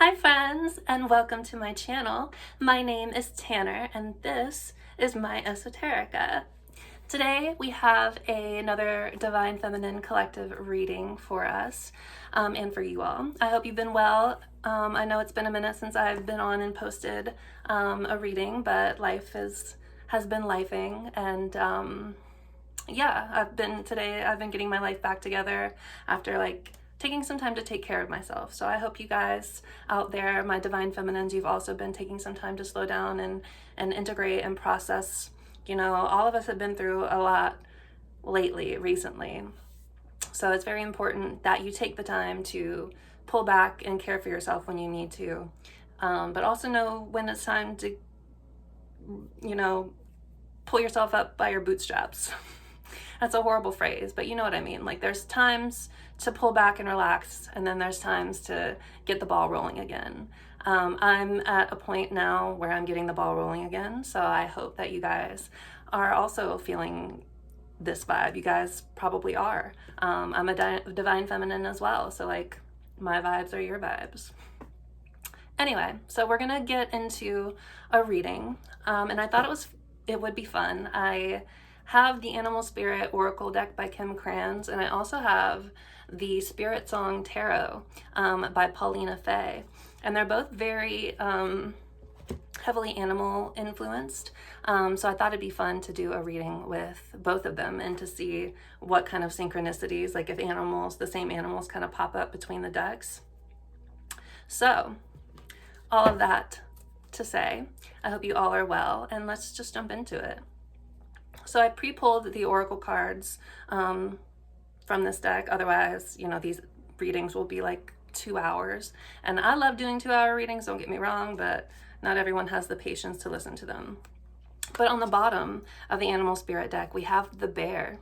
Hi friends, and welcome to my channel. My name is Tanner, and this is my Esoterica. Today we have another Divine Feminine Collective reading for us and for you all. I hope you've been well. I know it's been a minute since I've been on and posted a reading, but life has been lifing, and yeah, I've been getting my life back together after taking some time to take care of myself. So I hope you guys out there, my divine feminines, you've also been taking some time to slow down and integrate and process. You know, all of us have been through a lot recently. So it's very important that you take the time to pull back and care for yourself when you need to. But also know when it's time to, pull yourself up by your bootstraps. That's a horrible phrase, but you know what I mean. Like, there's times to pull back and relax, and then there's times to get the ball rolling again. I'm at a point now where I'm getting the ball rolling again, so I hope that you guys are also feeling this vibe. You guys probably are. I'm a divine feminine as well, so my vibes are your vibes. Anyway, so we're gonna get into a reading, and I thought it would be fun. I have the Animal Spirit Oracle deck by Kim Krans, and I also have the Spirit Song Tarot by Paulina Faye, and they're both very heavily animal influenced, so I thought it'd be fun to do a reading with both of them and to see what kind of synchronicities, like if the same animals kind of pop up between the decks. So all of that to say, I hope you all are well, and let's just jump into it. So I pre-pulled the oracle cards from this deck. Otherwise, these readings will be like 2 hours. And I love doing 2-hour readings, don't get me wrong, but not everyone has the patience to listen to them. But on the bottom of the Animal Spirit deck, we have the bear.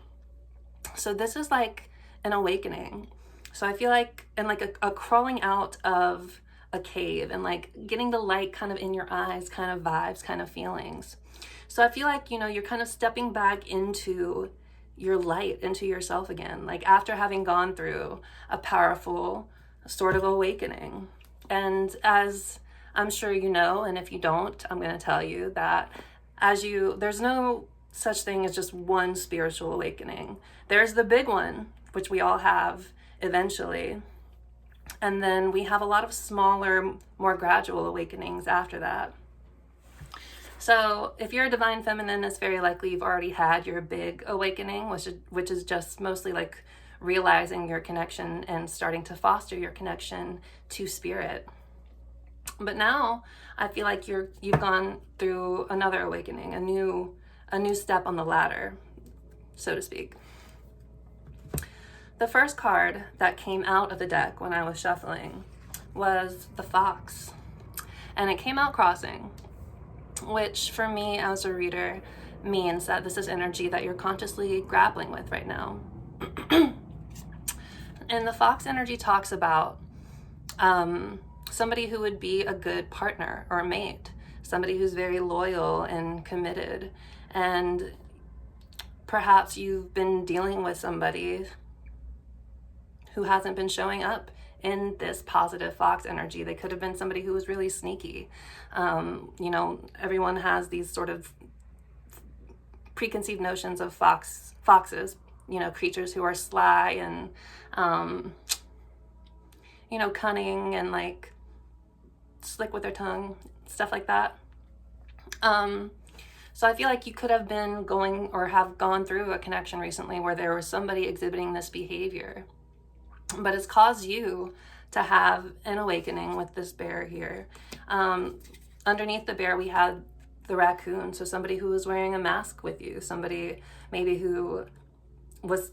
So this is like an awakening. So I feel like, and like a crawling out of a cave and like getting the light kind of in your eyes, kind of vibes, kind of feelings. So I feel like, you're kind of stepping back into your light, into yourself again, like after having gone through a powerful sort of awakening. And as I'm sure you know, and if you don't, I'm going to tell you that there's no such thing as just one spiritual awakening. There's the big one, which we all have eventually. And then we have a lot of smaller, more gradual awakenings after that. So if you're a divine feminine, it's very likely you've already had your big awakening, which is just mostly like realizing your connection and starting to foster your connection to spirit. But now I feel like you've gone through another awakening, a new step on the ladder, so to speak. The first card that came out of the deck when I was shuffling was the fox, and it came out crossing, which for me as a reader means that this is energy that you're consciously grappling with right now. And the fox energy talks about somebody who would be a good partner or mate, somebody who's very loyal and committed. And perhaps you've been dealing with somebody who hasn't been showing up in this positive fox energy. They could have been somebody who was really sneaky. Everyone has these sort of preconceived notions of foxes, creatures who are sly and, cunning and like slick with their tongue, stuff like that. So I feel like you could have been going or have gone through a connection recently where there was somebody exhibiting this behavior. But it's caused you to have an awakening with this bear here. Underneath the bear, we had the raccoon. So somebody who was wearing a mask with you, somebody maybe who was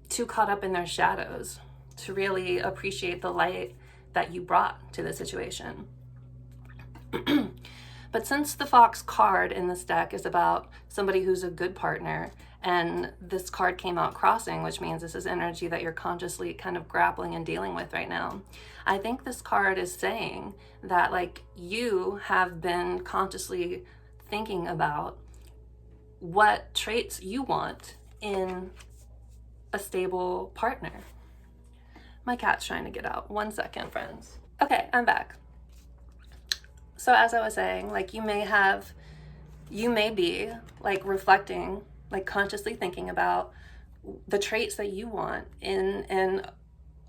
too caught up in their shadows to really appreciate the light that you brought to the situation. But since the fox card in this deck is about somebody who's a good partner, and this card came out crossing, which means this is energy that you're consciously kind of grappling and dealing with right now, I think this card is saying that you have been consciously thinking about what traits you want in a stable partner. My cat's trying to get out. 1 second, friends. Okay, I'm back. So as I was saying, like you may be like reflecting, like consciously thinking about the traits that you want in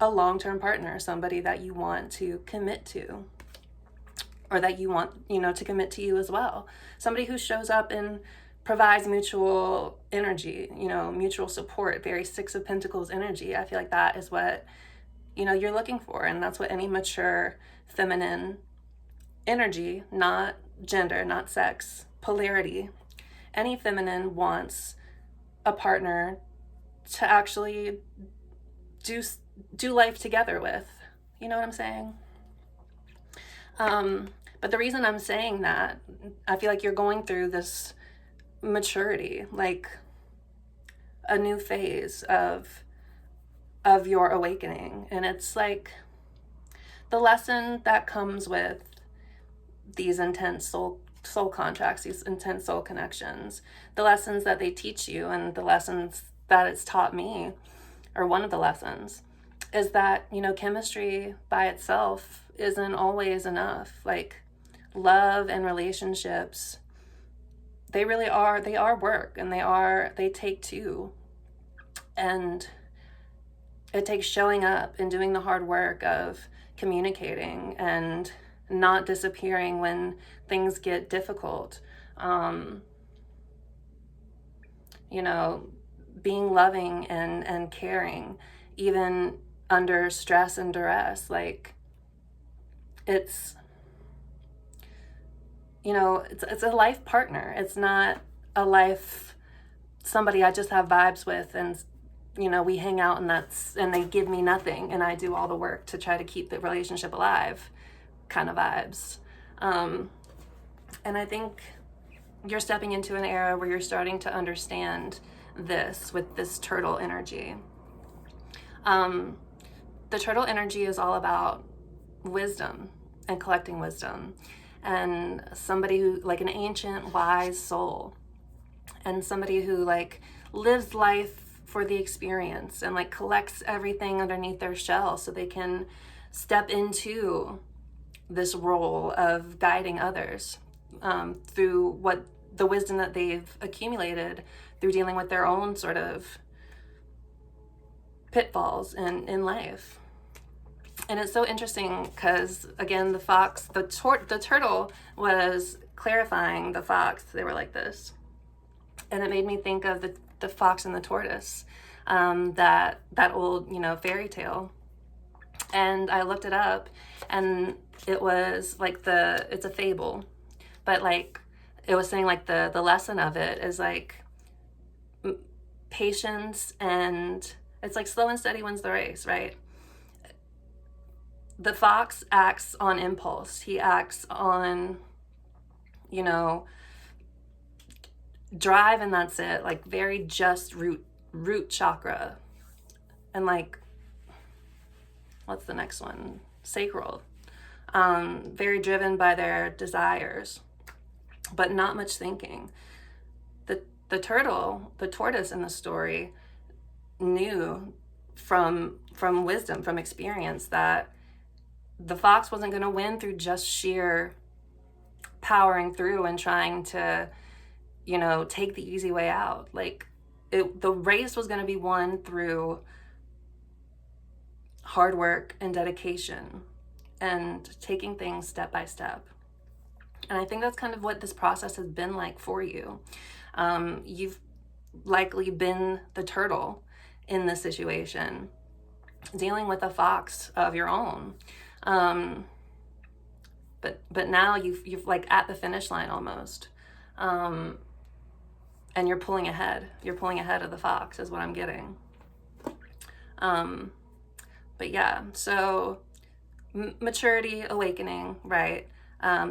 a long-term partner, somebody that you want to commit to, or that you want, to commit to you as well. Somebody who shows up and provides mutual energy, mutual support, very Six of Pentacles energy. I feel like that is what, you're looking for. And that's what any mature feminine energy, not gender, not sex, polarity, any feminine wants a partner to actually do life together with. You know what I'm saying? But the reason I'm saying that, I feel like you're going through this maturity, like a new phase of your awakening. And it's like the lesson that comes with these intense soul contracts, these intense soul connections, the lessons that they teach you, and the lessons that it's taught me, or one of the lessons, is that, chemistry by itself isn't always enough. Like love and relationships, they really are, they are work, and they take two. And it takes showing up and doing the hard work of communicating and not disappearing when things get difficult. Being loving and caring, even under stress and duress. Like it's a life partner. It's not a life somebody I just have vibes with, and we hang out and they give me nothing and I do all the work to try to keep the relationship alive kind of vibes. And I think you're stepping into an era where you're starting to understand this with this turtle energy. The turtle energy is all about wisdom and collecting wisdom, and somebody who, like an ancient wise soul, and somebody who like lives life for the experience and like collects everything underneath their shell so they can step into this role of guiding others through what the wisdom that they've accumulated through dealing with their own sort of pitfalls in life. And it's so interesting because, again, the turtle was clarifying the fox. They were like this. And it made me think of the fox and the tortoise, that old, fairy tale. And I looked it up, and it was like it's a fable, but like it was saying like the lesson of it is like patience, and it's like slow and steady wins the race, right? The fox acts on impulse. He acts on, drive, and that's it. Like very just root chakra. And like, what's the next one? Sacral. Very driven by their desires, but not much thinking. The turtle, the tortoise in the story, knew from wisdom, from experience, that the fox wasn't going to win through just sheer powering through and trying to, take the easy way out. Like the race was going to be won through hard work and dedication and taking things step by step. And I think that's kind of what this process has been like for you. You've likely been the turtle in this situation, dealing with a fox of your own. But now you've like at the finish line almost. And you're pulling ahead. You're pulling ahead of the fox is what I'm getting. But yeah, so maturity, awakening, right?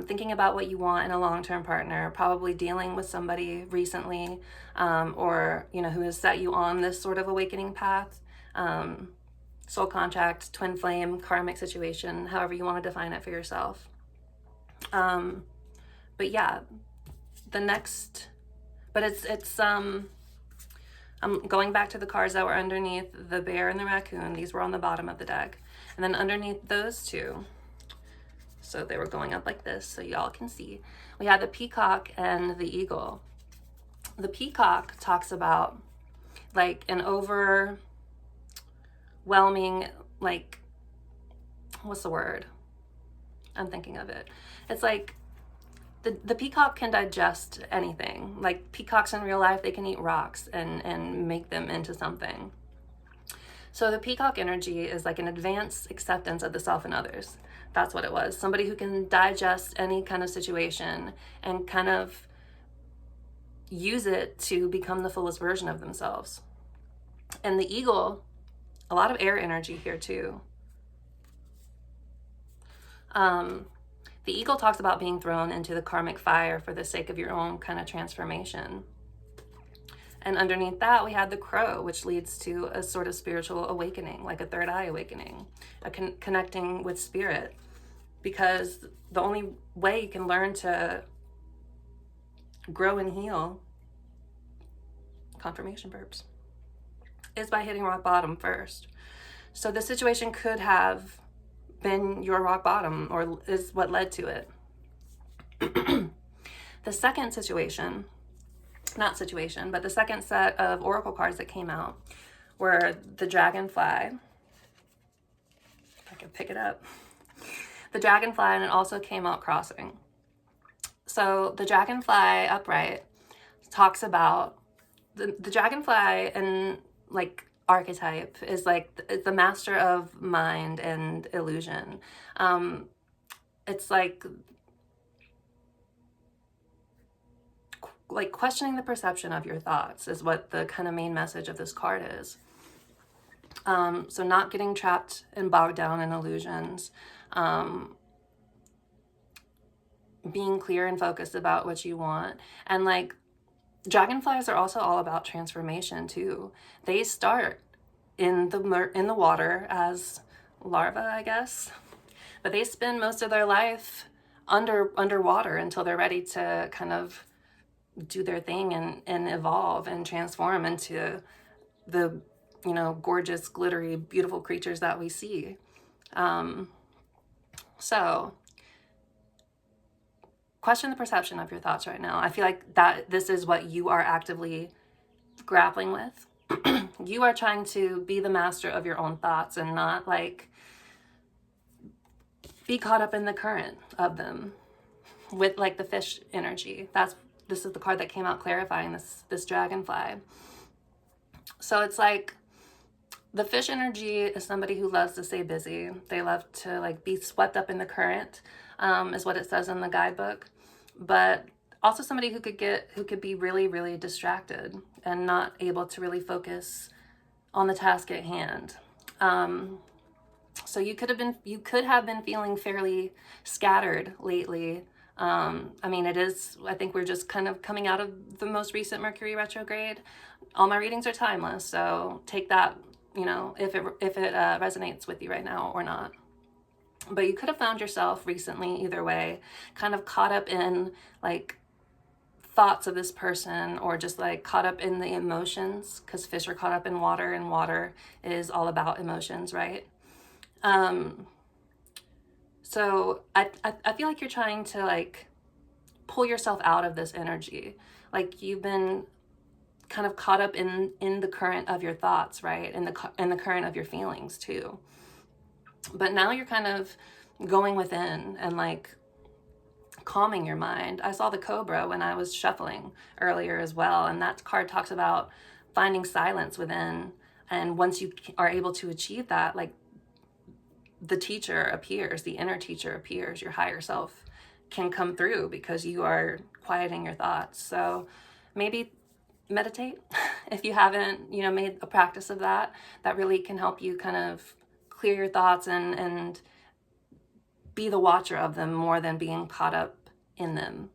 Thinking about what you want in a long-term partner, probably dealing with somebody recently, or, who has set you on this sort of awakening path, soul contract, twin flame, karmic situation, however you want to define it for yourself. But yeah, I'm going back to the cards that were underneath the bear and the raccoon. These were on the bottom of the deck. And then underneath those two, So they were going up like this, so y'all can see. We had the peacock and the eagle. The peacock talks about like an overwhelming, like, what's the word? I'm thinking of it. It's like the peacock can digest anything. Like peacocks in real life, they can eat rocks and make them into something. So the peacock energy is like an advanced acceptance of the self and others. That's what it was. Somebody who can digest any kind of situation and kind of use it to become the fullest version of themselves. And the eagle, a lot of air energy here too. The eagle talks about being thrown into the karmic fire for the sake of your own kind of transformation. And underneath that, we had the crow, which leads to a sort of spiritual awakening, like a third eye awakening, connecting with spirit. Because the only way you can learn to grow and heal, confirmation burps, is by hitting rock bottom first. So the situation could have been your rock bottom, or is what led to it. The second situation, not situation, but the second set of oracle cards that came out were the dragonfly. If I can pick it up. The dragonfly, and it also came out crossing. So the dragonfly upright talks about the dragonfly, and like archetype is like the master of mind and illusion. It's like questioning the perception of your thoughts is what the kind of main message of this card is. So not getting trapped and bogged down in illusions, being clear and focused about what you want. And like dragonflies are also all about transformation too. They start in the water as larvae, I guess, but they spend most of their life underwater until they're ready to kind of do their thing and evolve and transform into the, you know, gorgeous, glittery, beautiful creatures that we see. So question the perception of your thoughts right now. I feel like that this is what you are actively grappling with. You are trying to be the master of your own thoughts and not like be caught up in the current of them with like the fish energy. This is the card that came out clarifying this dragonfly. So it's like the fish energy is somebody who loves to stay busy. They love to like be swept up in the current, is what it says in the guidebook. But also somebody who could be really, really distracted and not able to really focus on the task at hand. So you could have been feeling fairly scattered lately. I mean, I think we're just kind of coming out of the most recent Mercury retrograde. All my readings are timeless, so take that, you know, if it resonates with you right now or not. But you could have found yourself recently, either way, kind of caught up in like thoughts of this person, or just like caught up in the emotions, because fish are caught up in water, and water is all about emotions, right? So I feel like you're trying to like pull yourself out of this energy. Like you've been kind of caught up in the current of your thoughts, right? In the current of your feelings too. But now you're kind of going within and like calming your mind. I saw the cobra when I was shuffling earlier as well, and that card talks about finding silence within. And once you are able to achieve that, like the teacher appears, the inner teacher appears, your higher self can come through because you are quieting your thoughts. So maybe meditate if you haven't, you know, made a practice of that. That really can help you kind of clear your thoughts and be the watcher of them more than being caught up in them.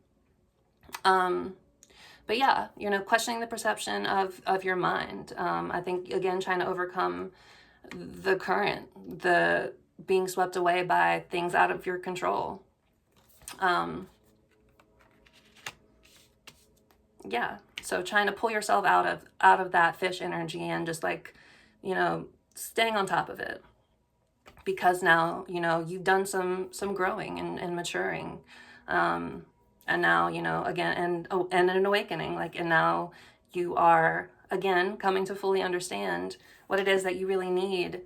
But yeah, you know, questioning the perception of your mind. I think, again, trying to overcome the current, the being swept away by things out of your control. Yeah, so trying to pull yourself out of that fish energy and just like, you know, staying on top of it. because now, you know, you've done some growing and maturing. And now, you know, again, and an awakening, like, and now you are again coming to fully understand what it is that you really need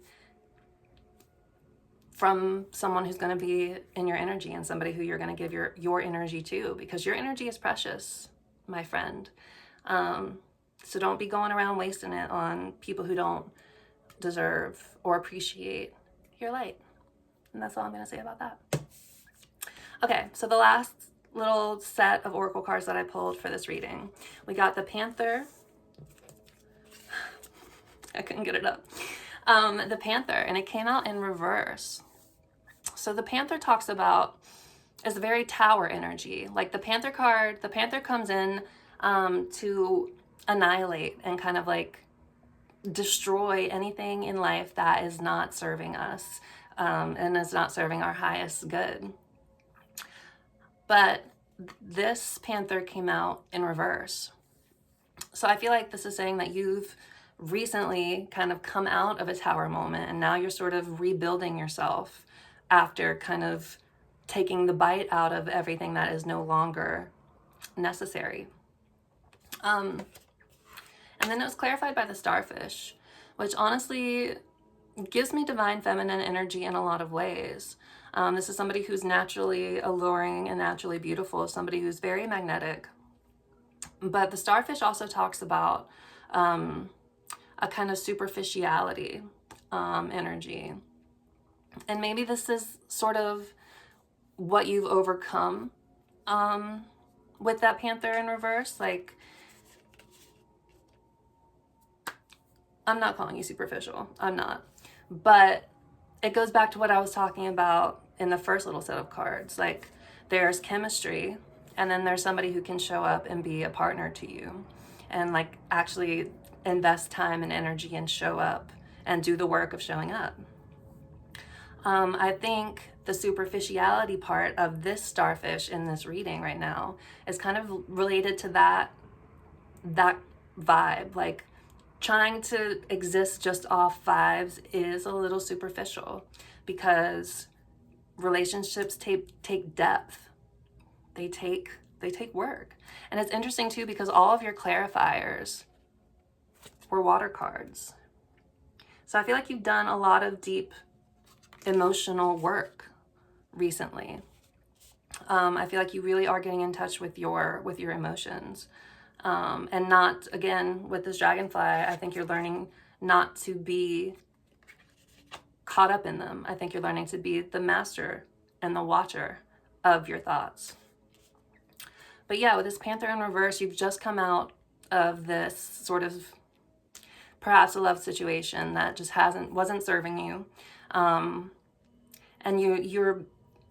from someone who's going to be in your energy, and somebody who you're going to give your energy to, because your energy is precious, my friend. So don't be going around wasting it on people who don't deserve or appreciate your light. And that's all I'm going to say about that. Okay, so the last little set of oracle cards that I pulled for this reading, we got the Panther. I couldn't get it up. The Panther, and it came out in reverse. So the Panther talks about, is a very Tower energy. Like the Panther card, the Panther comes in to annihilate and kind of like destroy anything in life that is not serving us and is not serving our highest good. But this Panther came out in reverse. So I feel like this is saying that you've recently kind of come out of a Tower moment, and now you're sort of rebuilding yourself after kind of taking the bite out of everything that is no longer necessary. And then it was clarified by the Starfish, which honestly gives me divine feminine energy in a lot of ways. This is somebody who's naturally alluring and naturally beautiful, somebody who's very magnetic. But the Starfish also talks about a kind of superficiality energy. And maybe this is sort of what you've overcome with that Panther in reverse. Like, I'm not calling you superficial. I'm not. But it goes back to what I was talking about in the first little set of cards. Like, there's chemistry, and then there's somebody who can show up and be a partner to you and like actually invest time and energy and show up and do the work of showing up. I think the superficiality part of this Starfish in this reading right now is kind of related to that vibe. Like, trying to exist just off vibes is a little superficial, because relationships take depth. They take work. And it's interesting too, because all of your clarifiers were water cards. So I feel like you've done a lot of deep emotional work recently. I feel like you really are getting in touch with your emotions. And not, again, with this dragonfly, I think you're learning not to be caught up in them. I think you're learning to be the master and the watcher of your thoughts. But yeah, with this Panther in reverse, you've just come out of this sort of perhaps a love situation that just wasn't serving you. And you're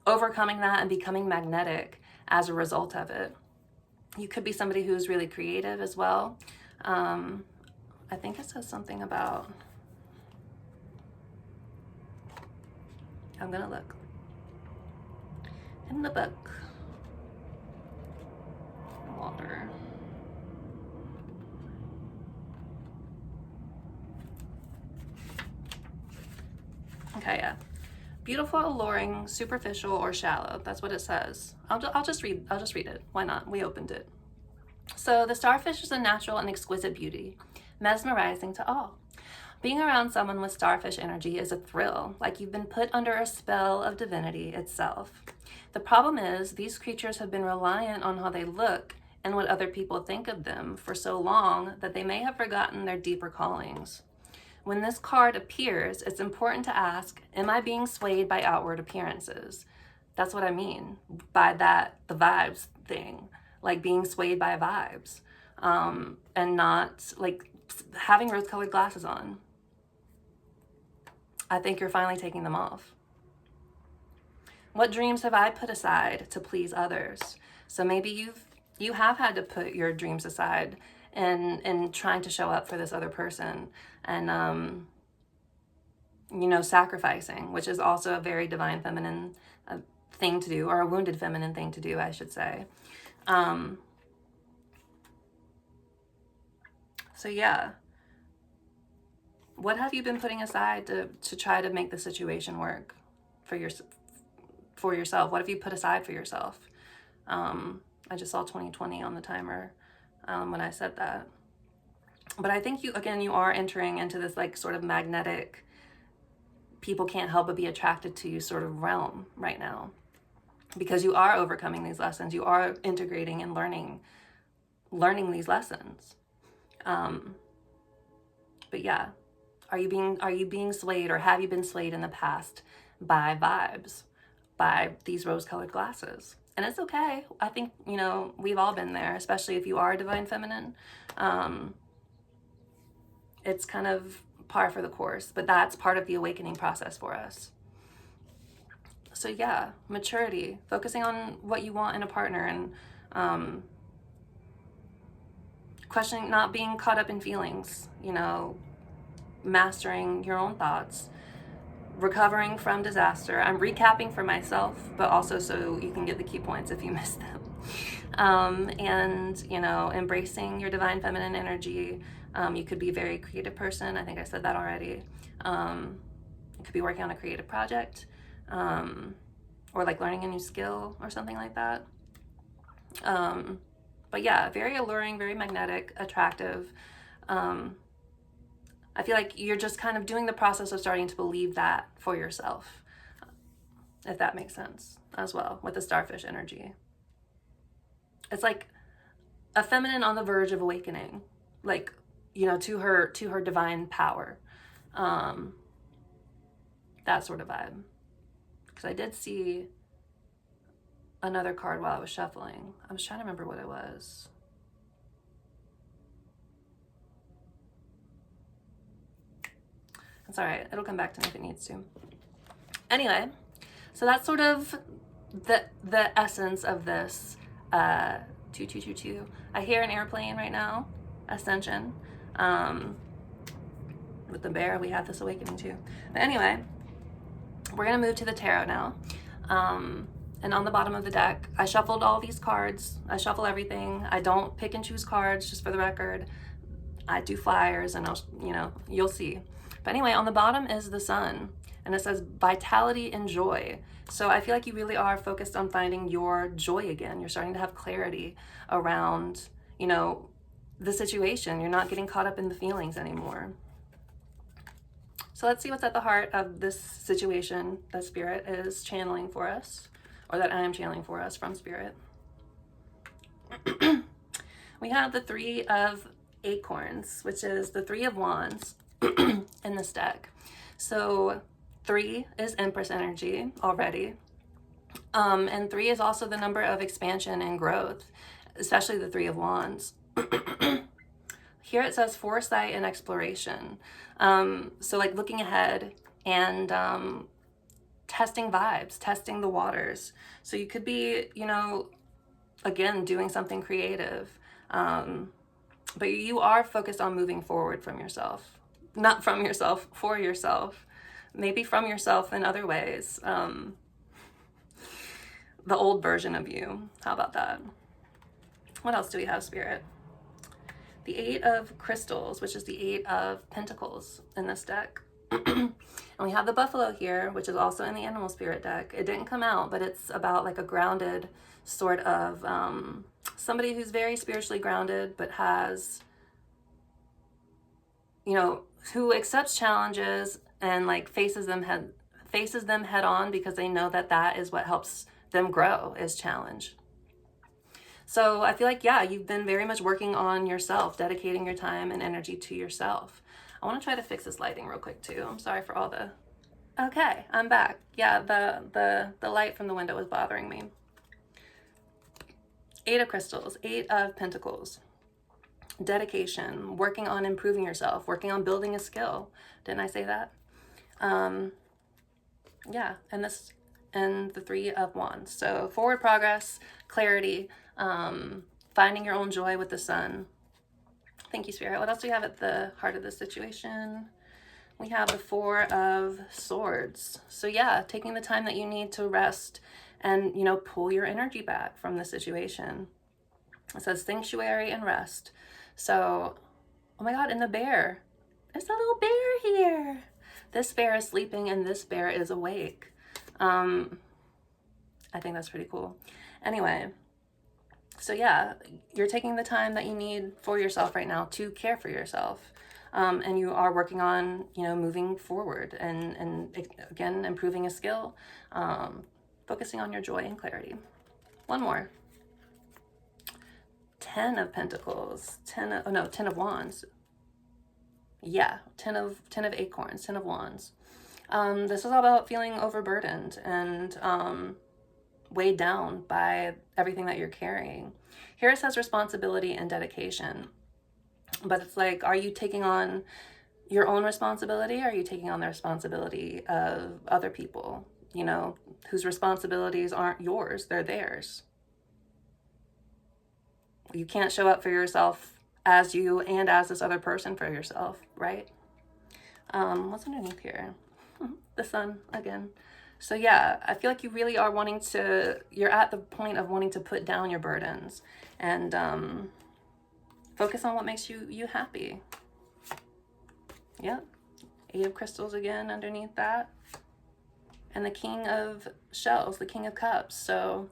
overcoming that and becoming magnetic as a result of it. You could be somebody who's really creative as well. I think it says something about, I'm gonna look in the book. Water. Okay, yeah. Beautiful, alluring, superficial, or shallow. That's what it says. I'll just read it. Why not? We opened it. So the Starfish is a natural and exquisite beauty, mesmerizing to all. Being around someone with Starfish energy is a thrill, like you've been put under a spell of divinity itself. The problem is, these creatures have been reliant on how they look and what other people think of them for so long that they may have forgotten their deeper callings. When this card appears, it's important to ask, am I being swayed by outward appearances? That's what I mean by that, the vibes thing, like being swayed by vibes, and not like having rose-colored glasses on. I think you're finally taking them off. What dreams have I put aside to please others? So maybe you have had to put your dreams aside in trying to show up for this other person, and sacrificing, which is also a very divine feminine thing to do, or a wounded feminine thing to do, I should say. So yeah, What have you been putting aside to try to make the situation work for yourself? What have you put aside for yourself? I just saw 2020 on the timer when I said that. But I think you are entering into this like sort of magnetic, people can't help but be attracted to you sort of realm right now, because you are overcoming these lessons. You are integrating and learning these lessons. But yeah, are you being swayed, or have you been swayed in the past by vibes, by these rose-colored glasses? And it's okay. I think, we've all been there, especially if you are a divine feminine. It's kind of par for the course, but that's part of the awakening process for us. So yeah, maturity, focusing on what you want in a partner, and questioning, not being caught up in feelings, mastering your own thoughts, recovering from disaster. I'm recapping for myself, but also so you can get the key points if you missed them. And embracing your divine feminine energy. You could be a very creative person. I think I said that already. You could be working on a creative project, or like learning a new skill or something like that. But yeah, very alluring, very magnetic, attractive. I feel like you're just kind of doing the process of starting to believe that for yourself, if that makes sense as well, with the starfish energy. It's like a feminine on the verge of awakening, like, to her divine power. That sort of vibe. Because I did see another card while I was shuffling. I was trying to remember what it was. It's all right. It'll come back to me if it needs to. Anyway, so that's sort of the essence of this 2222. I hear an airplane right now. Ascension. With the bear, we have this awakening too. But anyway, we're gonna move to the tarot now. And on the bottom of the deck, I shuffled all these cards. I shuffle everything. I don't pick and choose cards, just for the record. I do flyers, and you'll see. But anyway, on the bottom is the sun, and it says vitality and joy. So I feel like you really are focused on finding your joy again. You're starting to have clarity around, the situation. You're not getting caught up in the feelings anymore. So let's see what's at the heart of this situation that Spirit is channeling for us, or that I am channeling for us from Spirit. We have the Three of Acorns, which is the Three of Wands in this deck. So 3 is Empress energy already. And 3 is also the number of expansion and growth, especially the Three of Wands. Here it says foresight and exploration. So like looking ahead and testing vibes, testing the waters. So you could be, again, doing something creative. But you are focused on moving forward from yourself. Not from yourself, for yourself. Maybe from yourself in other ways. The old version of you. How about that? What else do we have, Spirit? The 8 of Crystals, which is the 8 of Pentacles in this deck. And we have the Buffalo here, which is also in the Animal Spirit deck. It didn't come out, but it's about like a grounded sort of somebody who's very spiritually grounded, but has, who accepts challenges and like faces them head on, because they know that is what helps them grow, is challenge. So I feel like, yeah, you've been very much working on yourself, dedicating your time and energy to yourself. I want to try to fix this lighting real quick too. I'm sorry for all the... Okay, I'm back. Yeah, the light from the window was bothering me. 8 of Crystals, 8 of Pentacles. Dedication, working on improving yourself, working on building a skill. Didn't I say that? Yeah, and the 3 of Wands. So forward progress, clarity, finding your own joy with the sun. Thank you, Spirit. What else do we have at the heart of this situation? We have the 4 of Swords. So yeah, taking the time that you need to rest and, pull your energy back from the situation. It says sanctuary and rest. So, oh my God, and the bear. There's a little bear here. This bear is sleeping and this bear is awake. I think that's pretty cool. Anyway, so yeah, you're taking the time that you need for yourself right now to care for yourself. And you are working on, moving forward and again, improving a skill, focusing on your joy and clarity. One more. 10 of Pentacles, 10 of Wands. Yeah, 10 of Acorns, 10 of Wands. This is all about feeling overburdened and weighed down by everything that you're carrying. Here it says responsibility and dedication. But it's like, are you taking on your own responsibility? Or are you taking on the responsibility of other people, whose responsibilities aren't yours, they're theirs? You can't show up for yourself as you and as this other person for yourself, right? What's underneath here? The sun again. So yeah, I feel like you really are you're at the point of wanting to put down your burdens and focus on what makes you happy. Yep. 8 of Crystals again underneath that. And the King of Shells, the King of Cups. So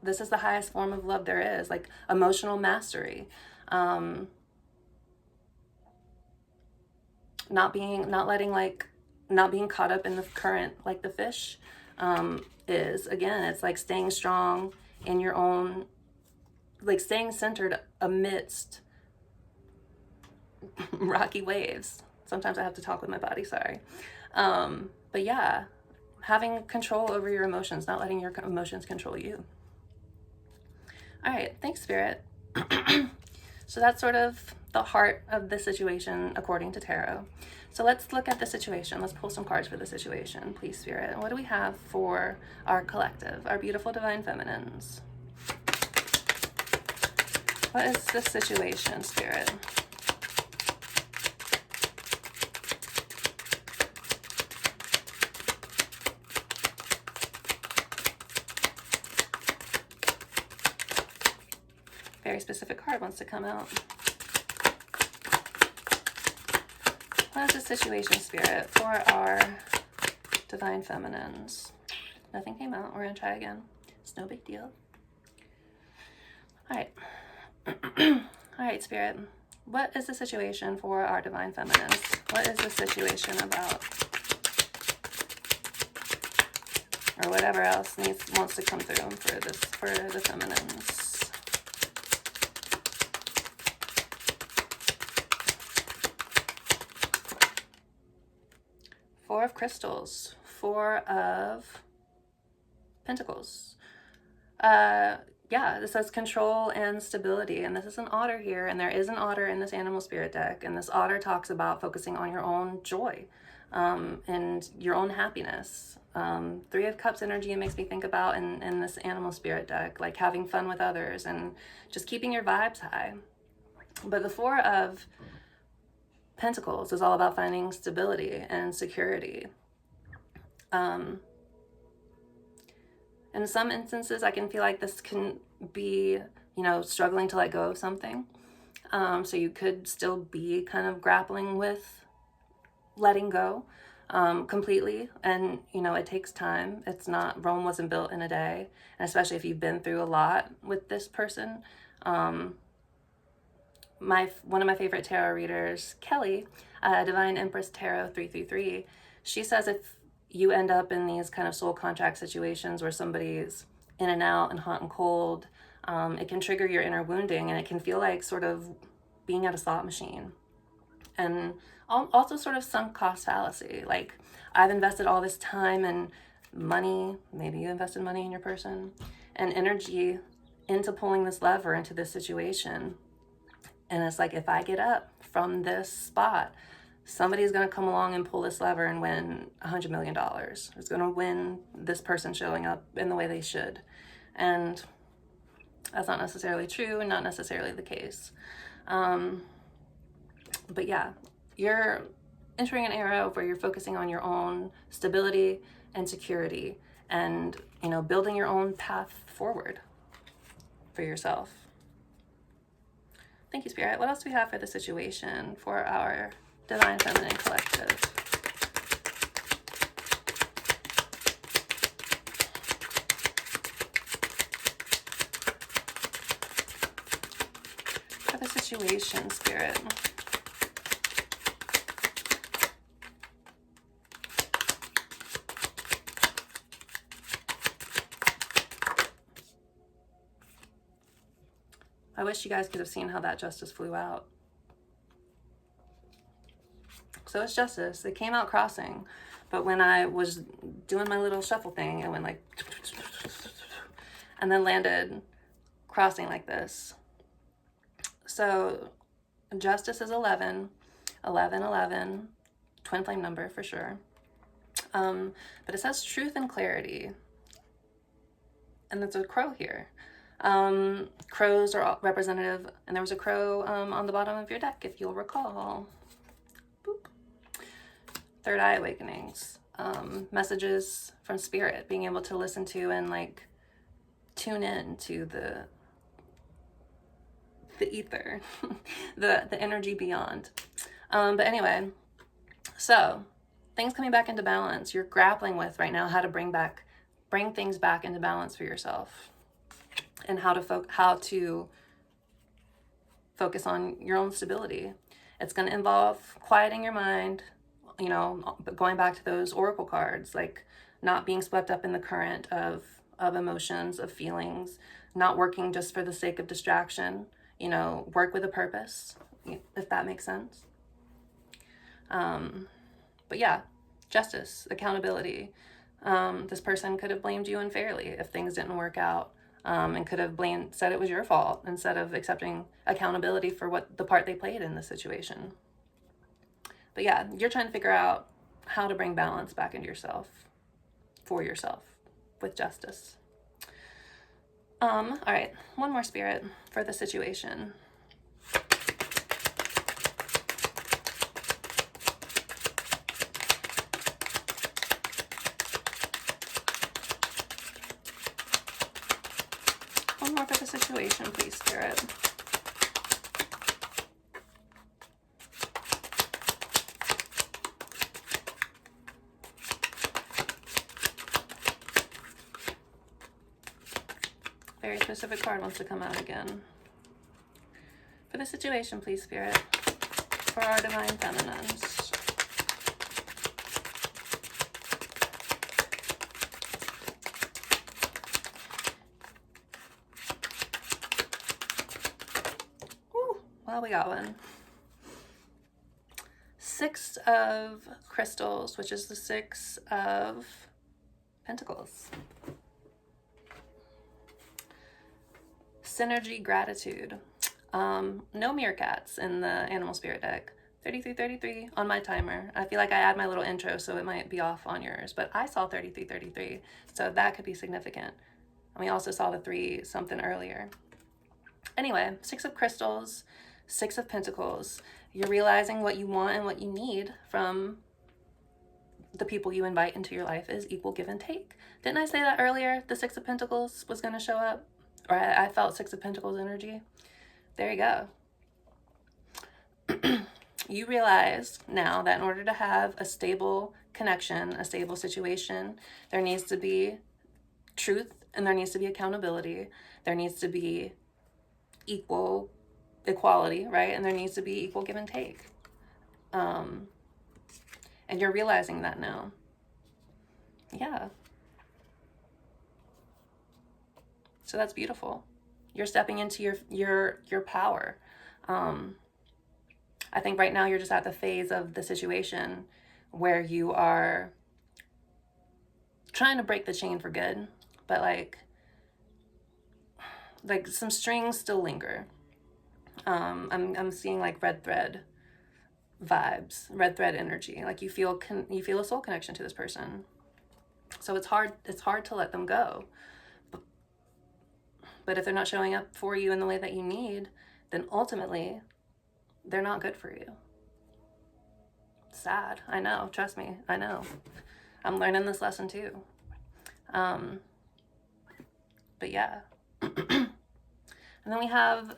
this is the highest form of love there is, like emotional mastery. Not being caught up in the current like the fish is. Again, it's like staying strong in your own, like staying centered amidst rocky waves. Sometimes I have to talk with my body, sorry. But yeah, having control over your emotions, not letting your emotions control you. All right, thanks, Spirit. So that's sort of the heart of the situation according to Tarot. So let's look at the situation. Let's pull some cards for the situation, please, Spirit. What do we have for our collective, our beautiful divine feminines? What is the situation, Spirit? Very specific card wants to come out. What is the situation, Spirit, for our divine feminines? Nothing came out. We're going to try again. It's no big deal. All right. All right, Spirit. What is the situation for our divine feminines? What is the situation about? Or whatever else wants to come through for the feminines. 4 of Crystals, 4 of Pentacles. Yeah, this says control and stability, and this is an otter here, and there is an otter in this animal spirit deck, and this otter talks about focusing on your own joy and your own happiness. 3 of Cups energy, it makes me think about in this animal spirit deck, like having fun with others and just keeping your vibes high. But the 4 of Pentacles is all about finding stability and security. In some instances, I can feel like this can be, struggling to let go of something. So you could still be kind of grappling with letting go completely. And, it takes time. Rome wasn't built in a day. And especially if you've been through a lot with this person. One of my favorite tarot readers, Kelly, Divine Empress Tarot 333, she says if you end up in these kind of soul contract situations where somebody's in and out and hot and cold, it can trigger your inner wounding, and it can feel like sort of being at a slot machine. And also sort of sunk cost fallacy. Like, I've invested all this time and money, maybe you invested money in your person, and energy into pulling this lever into this situation. And it's like, if I get up from this spot, somebody's going to come along and pull this lever and win $100 million. It's going to win this person showing up in the way they should. And that's not necessarily true and not necessarily the case. But yeah, you're entering an era where you're focusing on your own stability and security and, building your own path forward for yourself. Thank you, Spirit. What else do we have for the situation for our Divine Feminine Collective. For the situation, Spirit. I wish you guys could have seen how that Justice flew out. So it's Justice. It came out crossing, but when I was doing my little shuffle thing, it went like, and then landed crossing like this. So Justice is 11, 11, 11, twin flame number for sure. But it says truth and clarity. And there's a crow here. Crows are representative, and there was a crow on the bottom of your deck, if you'll recall. Boop. Third eye awakenings, messages from Spirit, being able to listen to and like tune in to the ether, the energy beyond. But anyway, so things coming back into balance. You're grappling with right now how to bring things back into balance for yourself. And how to focus on your own stability. It's going to involve quieting your mind, you know, going back to those oracle cards, like not being swept up in the current of emotions, of feelings, not working just for the sake of distraction, you know, work with a purpose, if that makes sense. But yeah, justice, accountability. This person could have blamed you unfairly if things didn't work out. And could have said it was your fault instead of accepting accountability for what the part they played in the situation. But yeah, you're trying to figure out how to bring balance back into yourself, for yourself, with justice. All right, one more Spirit for the situation. One more for the situation, please, Spirit. Very specific card wants to come out again. For the situation, please, Spirit. For our Divine Feminines. Well, we got one. Six of Crystals, which is the Six of Pentacles. Synergy, Gratitude. No meerkats in the Animal Spirit deck. 3333 on my timer. I feel like I add my little intro, so it might be off on yours, but I saw 3333, so that could be significant. And we also saw the 3 something earlier. Anyway, Six of Crystals, Six of Pentacles. You're realizing what you want and what you need from the people you invite into your life is equal give and take. Didn't I say that earlier? The Six of Pentacles was going to show up? Or I felt Six of Pentacles energy. There you go. You realize now that in order to have a stable connection, a stable situation, there needs to be truth and there needs to be accountability. There needs to be equality, right? And there needs to be equal give and take. And you're realizing that now. Yeah. So that's beautiful. You're stepping into your power. I think right now you're just at the phase of the situation where you are trying to break the chain for good, but like some strings still linger. I'm seeing like red thread vibes, red thread energy. Like you feel a soul connection to this person. So it's hard to let them go. But if they're not showing up for you in the way that you need, then ultimately they're not good for you. Sad. I know. Trust me. I know. I'm learning this lesson too. But yeah. And then we have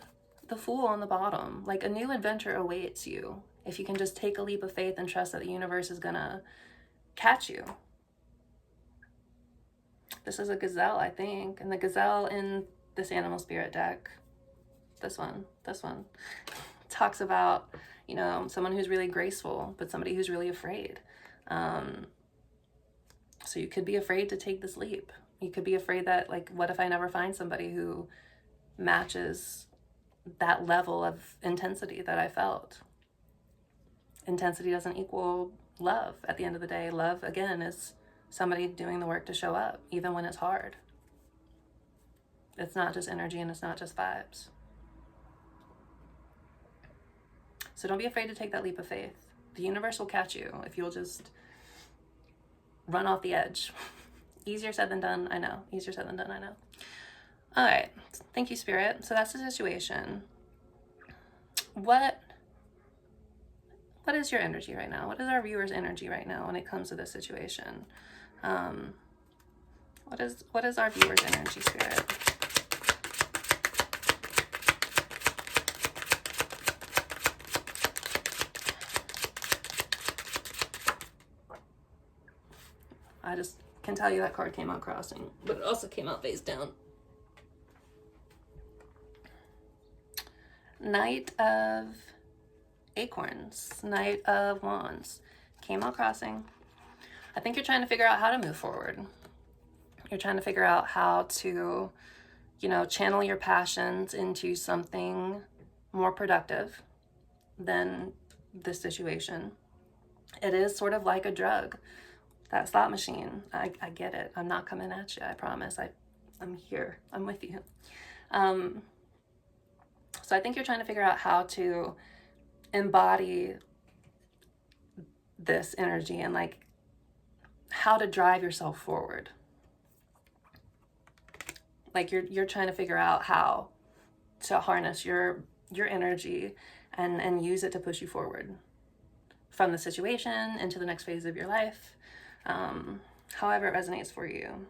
the Fool on the bottom. Like a new adventure awaits you if you can just take a leap of faith and trust that the universe is gonna catch you. This is a gazelle, I think. And the gazelle in this animal spirit deck, this one, talks about, you know, someone who's really graceful, but somebody who's really afraid. So you could be afraid to take this leap. You could be afraid that, like, what if I never find somebody who matches that level of intensity that I felt? Intensity doesn't equal love at the end of the day. Love, again, is somebody doing the work to show up, even when it's hard. It's not just energy and it's not just vibes. So don't be afraid to take that leap of faith. The universe will catch you if you'll just run off the edge. Easier said than done, I know. Easier said than done, I know. All right. Thank you, Spirit. So that's the situation. What is your energy right now? What is our viewers' energy right now when it comes to this situation? What is our viewers' energy, Spirit? I just can tell you that card came out crossing, but it also came out face down. Knight of Acorns, Knight of Wands, came out crossing. I think you're trying to figure out how to move forward. You're trying to figure out how to, you know, channel your passions into something more productive than this situation. It is sort of like a drug. That slot machine, I get it. I'm not coming at you, I promise. I'm here, I'm with you. So I think you're trying to figure out how to embody this energy and, like, how to drive yourself forward. Like, you're trying to figure out how to harness your energy and use it to push you forward from the situation into the next phase of your life. However it resonates for you,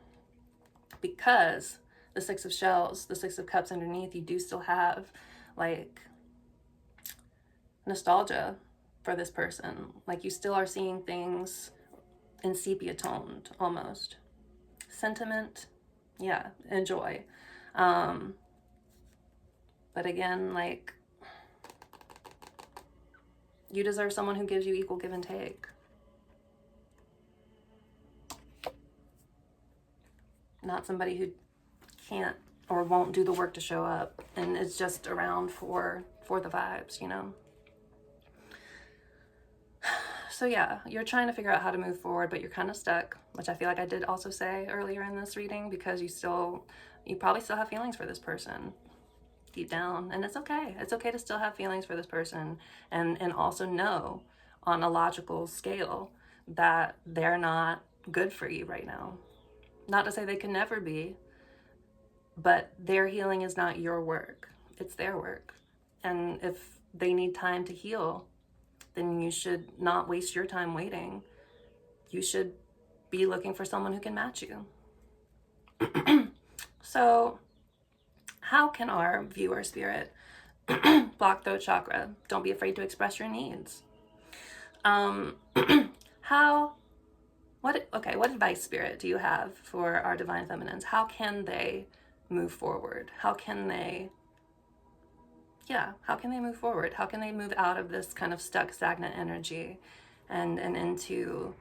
because the Six of Shells, the Six of Cups underneath, you do still have, like, nostalgia for this person. Like, you still are seeing things in sepia toned almost. Sentiment, yeah, and joy. But again, like, you deserve someone who gives you equal give and take. Not somebody who can't or won't do the work to show up and is just around for the vibes, you know? So yeah, you're trying to figure out how to move forward, but you're kind of stuck, which I feel like I did also say earlier in this reading, because you probably still have feelings for this person deep down, and it's okay. It's okay to still have feelings for this person and also know on a logical scale that they're not good for you right now. Not to say they can never be, but their healing is not your work. It's their work. And if they need time to heal, then you should not waste your time waiting. You should be looking for someone who can match you. So how can our viewer spirit block throat chakra? Don't be afraid to express your needs. What advice, Spirit, do you have for our divine feminines? How can they move forward? How can they move forward? How can they move out of this kind of stuck, stagnant energy and into,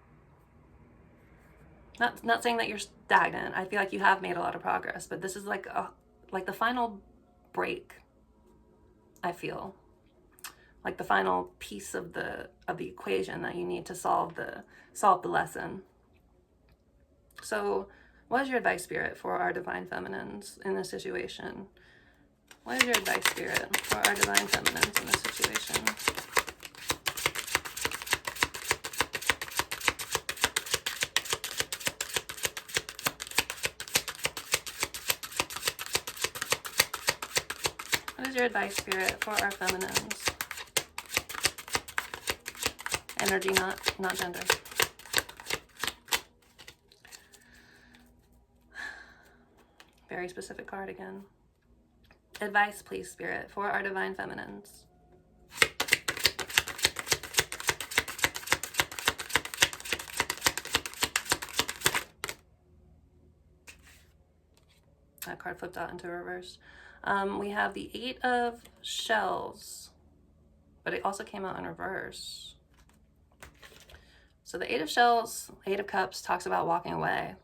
not saying that you're stagnant. I feel like you have made a lot of progress, but this is like the final break. I feel like the final piece of the equation that you need to solve the lesson. So what is your advice, Spirit, for our divine feminines in this situation? What is your advice, Spirit, for our divine feminines in this situation? What is your advice, Spirit, for our feminines? Energy, not gender. Very specific card again. Advice, please, Spirit, for our divine feminines. That card flipped out into reverse. We have the 8 of Shells, but it also came out in reverse. So the 8 of Shells, 8 of Cups talks about walking away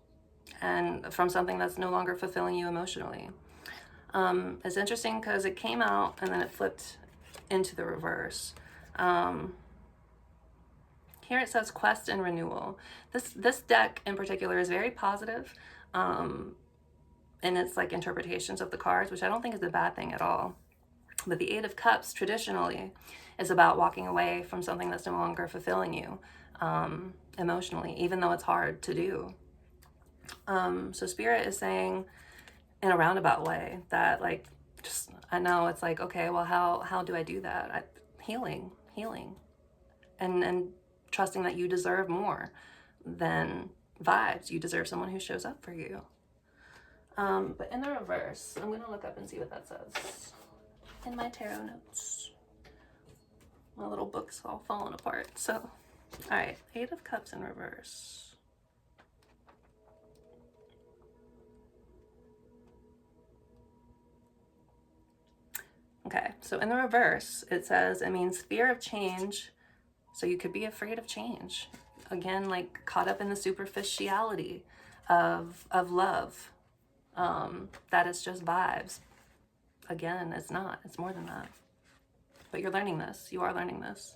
and from something that's no longer fulfilling you emotionally. It's interesting because it came out and then it flipped into the reverse. Here it says quest and renewal. This deck in particular is very positive in its like interpretations of the cards, which I don't think is a bad thing at all. But the 8 of Cups traditionally is about walking away from something that's no longer fulfilling you emotionally, even though it's hard to do. So Spirit is saying in a roundabout way that like, just, I know it's like, okay, well, how do I do that? Healing, and trusting that you deserve more than vibes. You deserve someone who shows up for you. But in the reverse, I'm going to look up and see what that says in my tarot notes. My little book's all falling apart. So, all right, 8 of Cups in reverse. Okay, so in the reverse, it says it means fear of change. So you could be afraid of change. Again, like caught up in the superficiality of love. That is just vibes. Again, it's not. It's more than that. But you're learning this. You are learning this.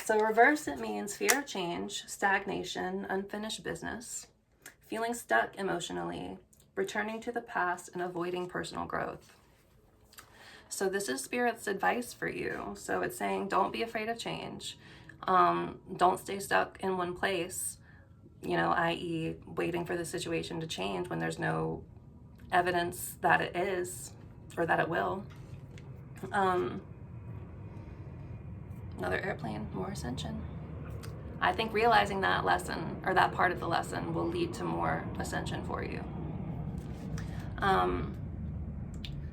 So reverse, it means fear of change, stagnation, unfinished business, feeling stuck emotionally, returning to the past, and avoiding personal growth. So this is Spirit's advice for you. So it's saying don't be afraid of change. Don't stay stuck in one place, you know, i.e. waiting for the situation to change when there's no evidence that it is or that it will. Another airplane, more ascension. I think realizing that lesson, or that part of the lesson, will lead to more ascension for you.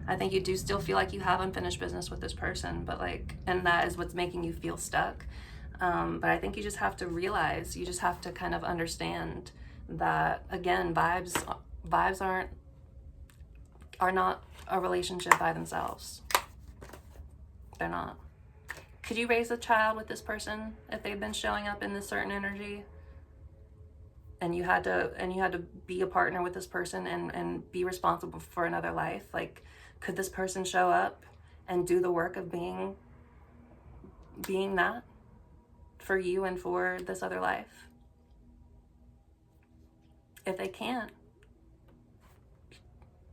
I think you do still feel like you have unfinished business with this person, but like, and that is what's making you feel stuck. But I think you just have to realize, you just have to kind of understand that, again, vibes are not a relationship by themselves. They're not. Could you raise a child with this person if they've been showing up in this certain energy? And you had to be a partner with this person and be responsible for another life? Like, could this person show up and do the work of being that for you and for this other life? If they can't,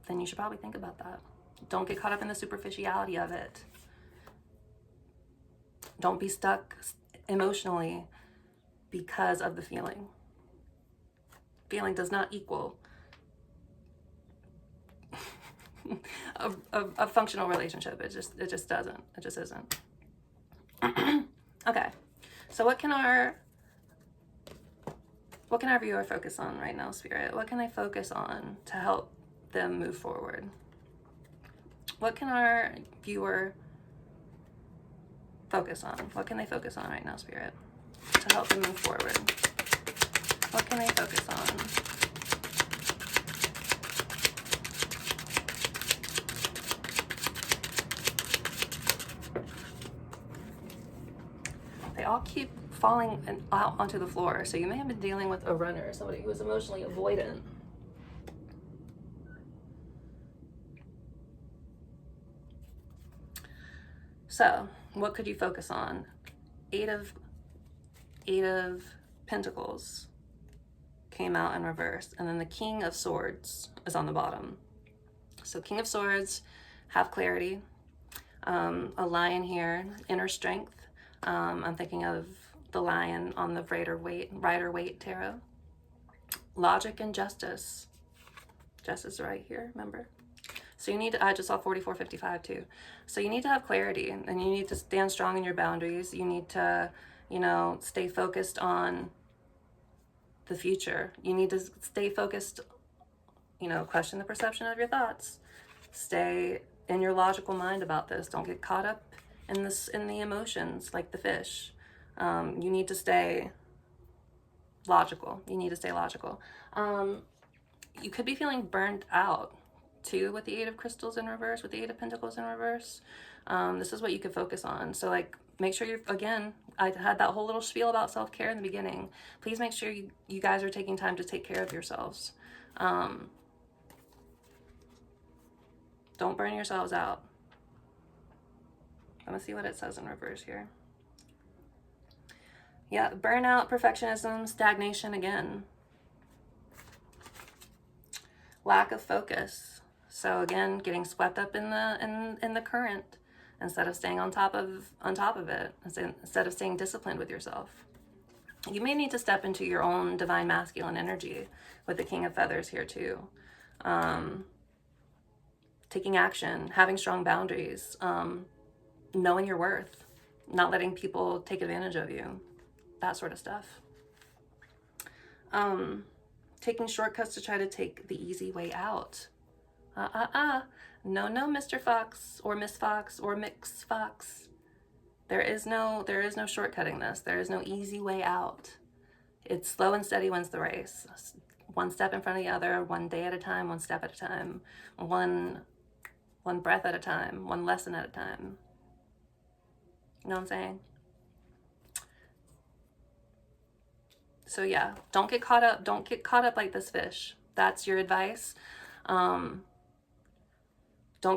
then you should probably think about that. Don't get caught up in the superficiality of it. Don't be stuck emotionally because of the feeling. Feeling does not equal a functional relationship. It just doesn't. It just isn't. Okay, so what can our viewer focus on right now, Spirit? What can they focus on to help them move forward? What can our viewer focus on? What can they focus on right now, Spirit, to help them move forward? What can they focus on? They all keep falling out onto the floor. So you may have been dealing with a runner, somebody who was emotionally avoidant. So what could you focus on? 8 of Pentacles came out in reverse, and then the King of Swords is on the bottom. So King of Swords, have clarity, a lion here, inner strength. I'm thinking of the lion on the Rider-Waite tarot. Logic and justice. Justice right here, remember? So you need to, I just saw 4455 too. So you need to have clarity, and you need to stand strong in your boundaries. You need to, you know, stay focused on the future. You need to stay focused, you know, question the perception of your thoughts. Stay in your logical mind about this. Don't get caught up in the emotions like the fish. You need to stay logical. You need to stay logical. You could be feeling burnt out too with the Eight of Crystals in reverse, with the Eight of Pentacles in reverse. This is what you could focus on. So like, make sure again, I had that whole little spiel about self-care in the beginning. Please make sure you guys are taking time to take care of yourselves. Don't burn yourselves out. I'm gonna see what it says in reverse here. Yeah, burnout, perfectionism, stagnation again. Lack of focus. So again, getting swept up in the current instead of staying on top of it, instead of staying disciplined with yourself. You may need to step into your own divine masculine energy with the King of Feathers here too. Taking action, having strong boundaries, knowing your worth, not letting people take advantage of you, that sort of stuff. Taking shortcuts to try to take the easy way out. No, Mr. Fox or Miss Fox or Mix Fox. There is no shortcutting this. There is no easy way out. It's slow and steady wins the race. One step in front of the other, one day at a time, one step at a time, one breath at a time, one lesson at a time. You know what I'm saying? So yeah, don't get caught up like this fish. That's your advice. Don't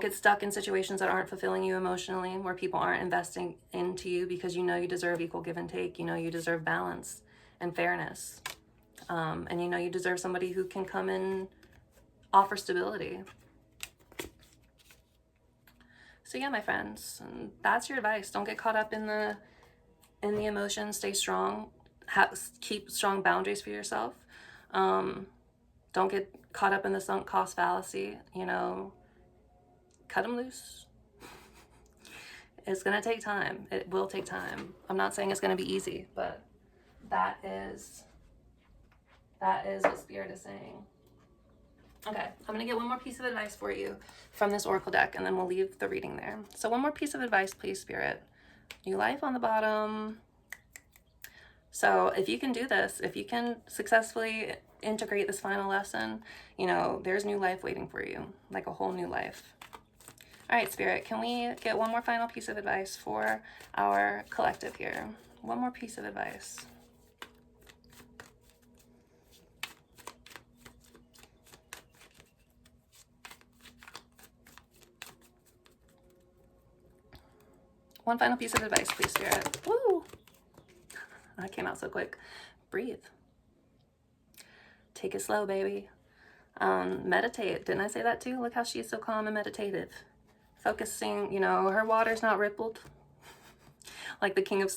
get stuck in situations that aren't fulfilling you emotionally, where people aren't investing into you, because you know you deserve equal give and take. You know you deserve balance and fairness. And you know you deserve somebody who can come and offer stability. So yeah, my friends, and that's your advice. Don't get caught up in the emotions. Stay strong. Keep strong boundaries for yourself. Don't get caught up in the sunk cost fallacy. You know, cut them loose. It's going to take time. It will take time. I'm not saying it's going to be easy, but that is what Spirit is saying. Okay, I'm going to get one more piece of advice for you from this Oracle deck, and then we'll leave the reading there. So one more piece of advice, please, Spirit. New life on the bottom. So if you can do this, if you can successfully integrate this final lesson, you know, there's new life waiting for you, like a whole new life. All right, Spirit, can we get one more final piece of advice for our collective here? One more piece of advice. One final piece of advice, please, Spirit. Woo! That came out so quick. Breathe. Take it slow, baby. Meditate. Didn't I say that too? Look how she's so calm and meditative. Focusing, you know, her water's not rippled. Like the King of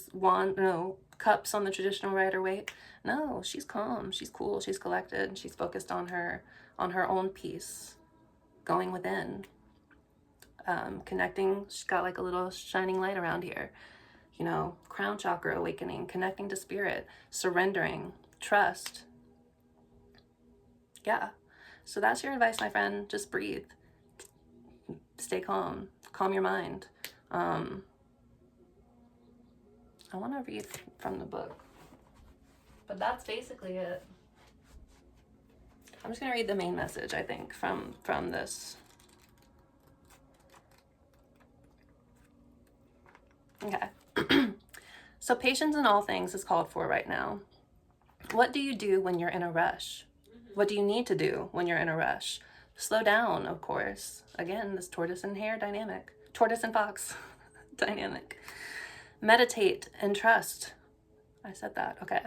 Cups on the traditional Rider-Waite. No, she's calm. She's cool. She's collected. She's focused on her own peace. Going within. Connecting. She's got like a little shining light around here. You know, crown chakra awakening, connecting to spirit, surrendering, trust. Yeah. So that's your advice, my friend. Just breathe. Stay calm. Calm your mind. I want to read from the book, but that's basically it. I'm just going to read the main message, I think, from this. Okay. So patience in all things is called for right now. What do you do when you're in a rush? What do you need to do when you're in a rush? Slow down, of course. Again, this tortoise and hare dynamic. Tortoise and fox dynamic. Meditate and trust. I said that. Okay.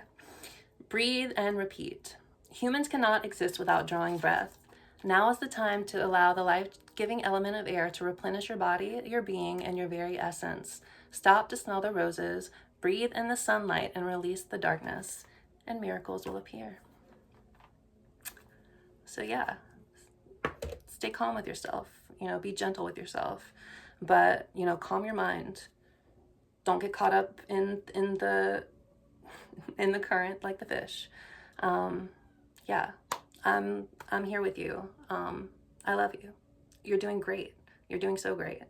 Breathe and repeat. Humans cannot exist without drawing breath. Now is the time to allow the life-giving element of air to replenish your body, your being, and your very essence. Stop to smell the roses, breathe in the sunlight, and release the darkness, and miracles will appear. So yeah, stay calm with yourself, you know, be gentle with yourself, but, you know, calm your mind. Don't get caught up in the current like the fish. Yeah, I'm here with you. I love you. You're doing great. You're doing so great.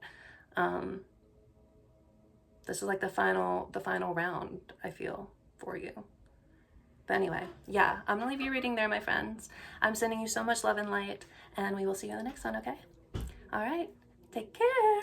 This is like the final round, I feel, for you. But anyway, yeah, I'm gonna leave you reading there, my friends. I'm sending you so much love and light, and we will see you in the next one, okay? All right, take care.